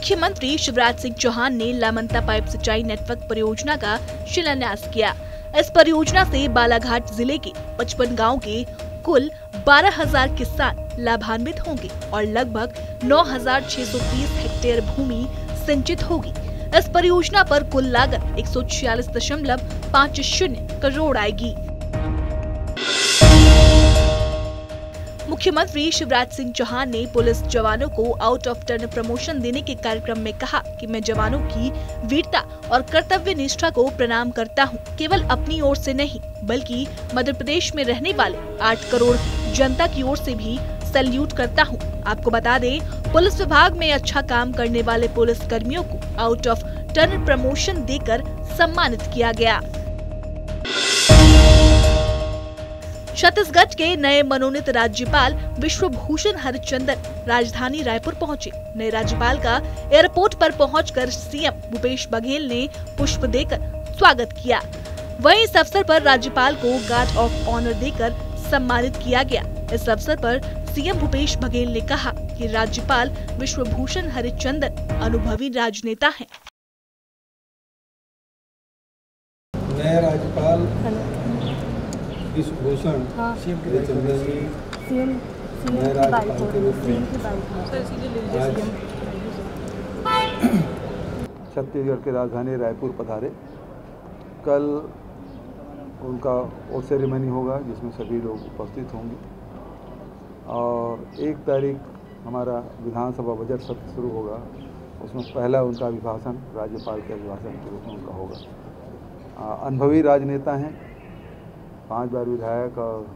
मुख्यमंत्री शिवराज सिंह चौहान ने लामंता पाइप सिंचाई नेटवर्क परियोजना का शिलान्यास किया। इस परियोजना से बालाघाट जिले के 55 गाँव के कुल 12,000 किसान लाभान्वित होंगे और लगभग 9,630 हेक्टेयर भूमि सिंचित होगी। इस परियोजना पर कुल लागत 146.50 करोड़ आएगी। मुख्यमंत्री शिवराज सिंह चौहान ने पुलिस जवानों को आउट ऑफ टर्न प्रमोशन देने के कार्यक्रम में कहा कि मैं जवानों की वीरता और कर्तव्य निष्ठा को प्रणाम करता हूं। केवल अपनी ओर से नहीं बल्कि मध्य प्रदेश में रहने वाले 8 करोड़ जनता की ओर से भी सैल्यूट करता हूं। आपको बता दें, पुलिस विभाग में अच्छा काम करने वाले पुलिस कर्मियों को आउट ऑफ टर्न प्रमोशन देकर सम्मानित किया गया। छत्तीसगढ़ के नए मनोनीत राज्यपाल विश्वभूषण हरिचंदन राजधानी रायपुर पहुंचे। नए राज्यपाल का एयरपोर्ट पर पहुंचकर सीएम भूपेश बघेल ने पुष्प देकर स्वागत किया। वहीं इस अवसर पर राज्यपाल को गार्ड ऑफ ऑनर देकर सम्मानित किया गया। इस अवसर पर सीएम भूपेश बघेल ने कहा कि राज्यपाल विश्वभूषण हरिचंदन अनुभवी राजनेता हैं। नए राज्यपाल विश्वभूषण हरिचंदन जी नए राज्यपाल के रूप में छत्तीसगढ़ के राजधानी रायपुर पधारे। कल उनका ओथ सेरेमनी होगा जिसमें सभी लोग उपस्थित होंगे और 1 तारीख हमारा विधानसभा बजट सत्र शुरू होगा। उसमें पहला उनका अभिभाषण राज्यपाल के अभिभाषण के रूप में उनका होगा। अनुभवी राजनेता हैं, 5 बार विधायक और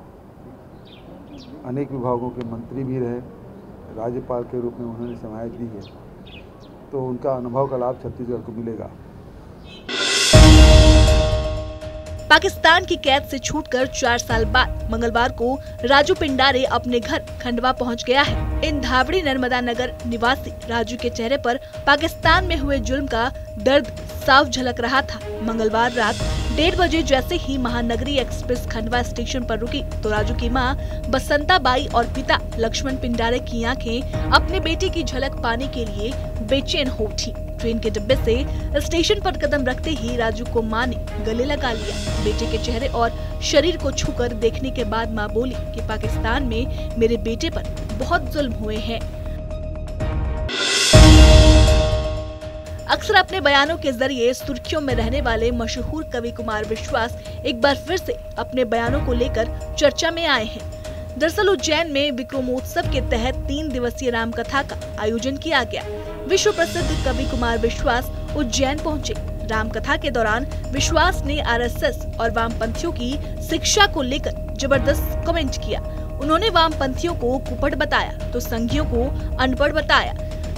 अनेक विभागों के मंत्री भी रहे। राज्यपाल के रूप में उन्होंने सेवाएं दी है, तो उनका अनुभव का लाभ छत्तीसगढ़ को मिलेगा। पाकिस्तान की कैद से छूटकर 4 साल बाद मंगलवार को राजू पिंडारे अपने घर खंडवा पहुंच गया है। इन धावड़ी नर्मदा नगर निवासी राजू के चेहरे पर पाकिस्तान में हुए जुल्म का दर्द साफ झलक रहा था। मंगलवार रात 1:30 बजे जैसे ही महानगरी एक्सप्रेस खंडवा स्टेशन पर रुकी तो राजू की मां बसंता बाई और पिता लक्ष्मण पिंडारे की आंखें अपने बेटे की झलक पाने के लिए बेचैन हो उठी। ट्रेन के डिब्बे से स्टेशन पर कदम रखते ही राजू को मां ने गले लगा लिया। बेटे के चेहरे और शरीर को छूकर देखने के बाद मां बोली कि पाकिस्तान में मेरे बेटे पर बहुत जुल्म हुए हैं। अक्सर अपने बयानों के जरिए सुर्खियों में रहने वाले मशहूर कवि कुमार विश्वास एक बार फिर से अपने बयानों को लेकर चर्चा में आए हैं। दरअसल उज्जैन में विक्रमोत्सव के तहत 3 दिवसीय रामकथा का आयोजन किया गया। विश्व प्रसिद्ध कवि कुमार विश्वास उज्जैन पहुंचे। रामकथा के दौरान विश्वास ने आरएसएस और वामपंथियों की शिक्षा को लेकर जबरदस्त कमेंट किया। उन्होंने वामपंथियों को कुपड़ बताया तो संघियों को अनपढ़ बताया।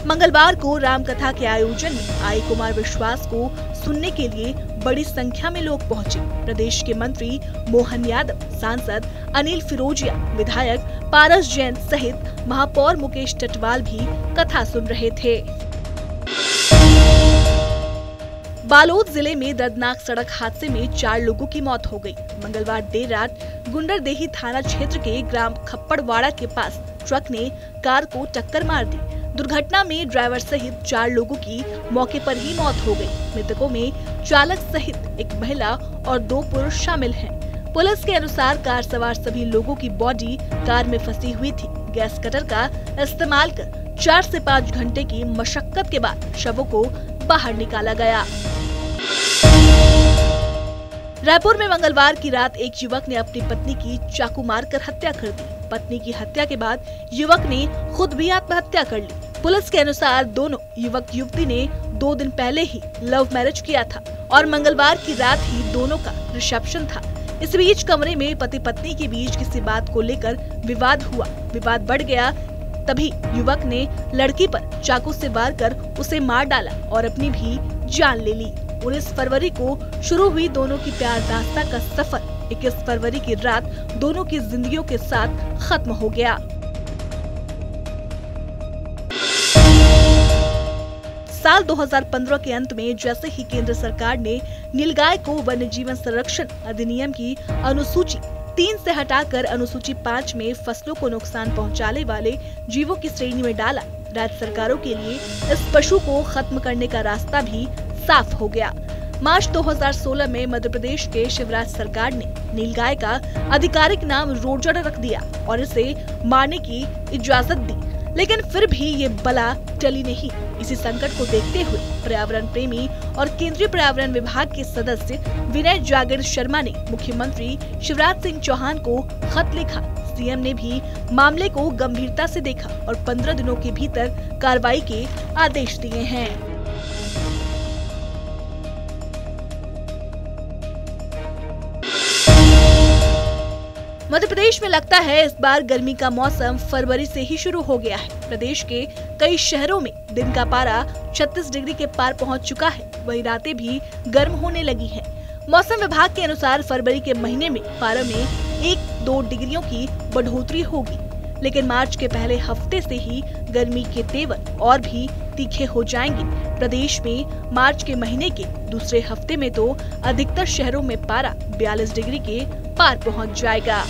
मंगलवार को रामकथा के आयोजन में आए कुमार विश्वास को सुनने के लिए बड़ी संख्या में लोग पहुंचे। प्रदेश के मंत्री मोहन यादव, सांसद अनिल फिरोजिया, विधायक पारस जैन सहित महापौर मुकेश टटवाल भी कथा सुन रहे थे। बालोद जिले में दर्दनाक सड़क हादसे में 4 लोगों की मौत हो गई। मंगलवार देर रात गुंडरदेही थाना क्षेत्र के ग्राम खप्पड़वाड़ा के पास ट्रक ने कार को टक्कर मार दी। दुर्घटना में ड्राइवर सहित 4 लोगों की मौके पर ही मौत हो गई। मृतकों में चालक सहित एक महिला और 2 पुरुष शामिल हैं। पुलिस के अनुसार कार सवार सभी लोगों की बॉडी कार में फंसी हुई थी। गैस कटर का इस्तेमाल कर 4 से 5 घंटे की मशक्कत के बाद शवों को बाहर निकाला गया। रायपुर में मंगलवार की रात एक युवक ने अपनी पत्नी की चाकू मारकर हत्या कर दी। पत्नी की हत्या के बाद युवक ने खुद भी आत्महत्या कर ली। पुलिस के अनुसार दोनों युवक युवती ने 2 दिन पहले ही लव मैरिज किया था और मंगलवार की रात ही दोनों का रिसेप्शन था। इस बीच कमरे में पति पत्नी के बीच किसी बात को लेकर विवाद हुआ। विवाद बढ़ गया, तभी युवक ने लड़की पर चाकू से वार कर उसे मार डाला और अपनी भी जान ले ली। 19 फरवरी को शुरू हुई दोनों की प्यार दास्तां का सफर 21 फरवरी की रात दोनों की जिंदगियों के साथ खत्म हो गया। साल 2015 के अंत में जैसे ही केंद्र सरकार ने नीलगाय को वन्य जीवन संरक्षण अधिनियम की अनुसूची 3 से हटाकर अनुसूची 5 में फसलों को नुकसान पहुंचाने वाले जीवों की श्रेणी में डाला, राज्य सरकारों के लिए इस पशु को खत्म करने का रास्ता भी साफ हो गया। मार्च 2016 में मध्य प्रदेश के शिवराज सरकार ने नीलगाय का आधिकारिक नाम रोजड़ रख दिया और इसे मारने की इजाजत दी, लेकिन फिर भी ये बला टली नहीं। इसी संकट को देखते हुए पर्यावरण प्रेमी और केंद्रीय पर्यावरण विभाग के सदस्य विनय जागीर शर्मा ने मुख्यमंत्री शिवराज सिंह चौहान को खत लिखा। सीएम ने भी मामले को गंभीरता से देखा और 15 दिनों के भीतर कार्रवाई के आदेश दिए हैं। मध्य प्रदेश में लगता है इस बार गर्मी का मौसम फरवरी से ही शुरू हो गया है। प्रदेश के कई शहरों में दिन का पारा 36 डिग्री के पार पहुंच चुका है, वहीं रातें भी गर्म होने लगी हैं। मौसम विभाग के अनुसार फरवरी के महीने में पारा में 1-2 डिग्रियों की बढ़ोतरी होगी, लेकिन मार्च के पहले हफ्ते से ही गर्मी के तेवर और भी तीखे हो जाएंगे। प्रदेश में मार्च के महीने के दूसरे हफ्ते में तो अधिकतर शहरों में पारा 42 डिग्री के पार पहुंच जाएगा।